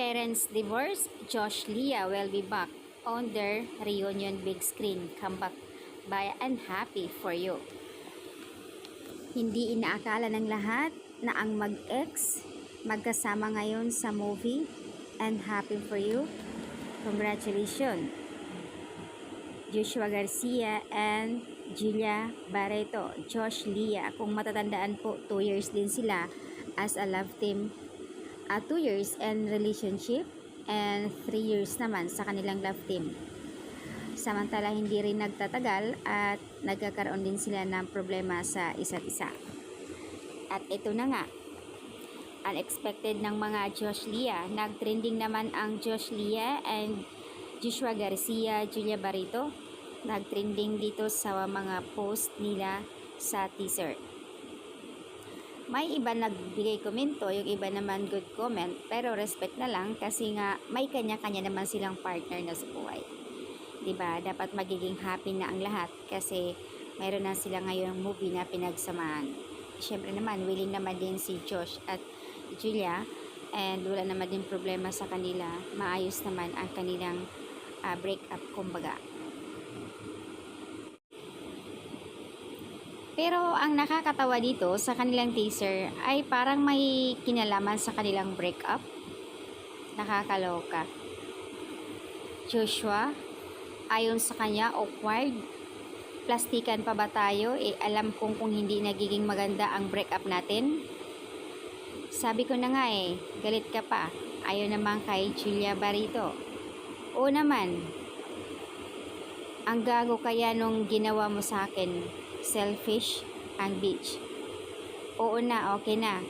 Parents divorce, Josh Leah will be back on their reunion big screen. Come back by and happy for you. Hindi inaakala ng lahat na ang mag-ex magkasama ngayon sa movie and happy for you. Congratulations, Joshua Garcia and Julia Barreto. Josh Leah, kung matatandaan po, 2 years din sila as a love team. 2 years and relationship and 3 years naman sa kanilang love team. Samantala hindi rin nagtatagal at nagkakaroon din sila ng problema sa isa't isa. At ito na nga, unexpected ng mga Josh Leah. Nagtrending naman ang Josh Leah and Joshua Garcia, Julia Barreto. Nagtrending dito sa mga post nila sa teaser. May iba nagbigay komento, yung iba naman good comment, pero respect na lang kasi nga may kanya-kanya naman silang partner na sa buhay. 'Di ba? Dapat magiging happy na ang lahat kasi mayroon na sila ngayong movie na pinagsamahan. Siyempre naman, willing naman din si Josh at Julia and wala naman din problema sa kanila. Maayos naman ang kanilang breakup kumbaga. Pero ang nakakatawa dito sa kanilang teaser ay parang may kinalaman sa kanilang breakup. Nakakaloka. Joshua, ayon sa kanya, awkward. Plastikan pa ba tayo? Alam kong kung hindi nagiging maganda ang breakup natin. Sabi ko na nga galit ka pa. Ayaw naman kay Julia Barreto. Oo naman. Ang gago kaya nung ginawa mo sa akin. Selfish and bitch. Oo na, okay na.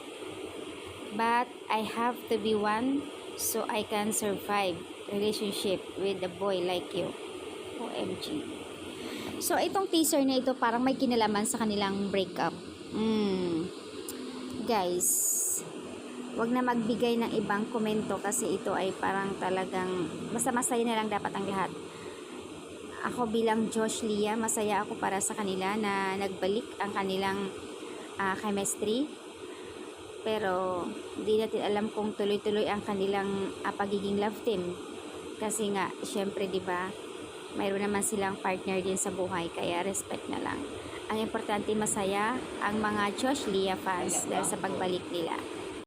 But I have to be one so I can survive relationship with a boy like you. OMG. So itong teaser na ito parang may kinalaman sa kanilang breakup. Guys, wag na magbigay ng ibang komento kasi ito ay parang talagang basta masaya na lang dapat ang lahat. Ako bilang Josh Leah, masaya ako para sa kanila na nagbalik ang kanilang chemistry. Pero di natin alam kung tuloy-tuloy ang kanilang pagiging love team. Kasi nga, syempre 'di ba, mayroon naman silang partner din sa buhay, kaya respect na lang. Ang importante masaya ang mga Josh Leah fans dahil sa pagbalik nila.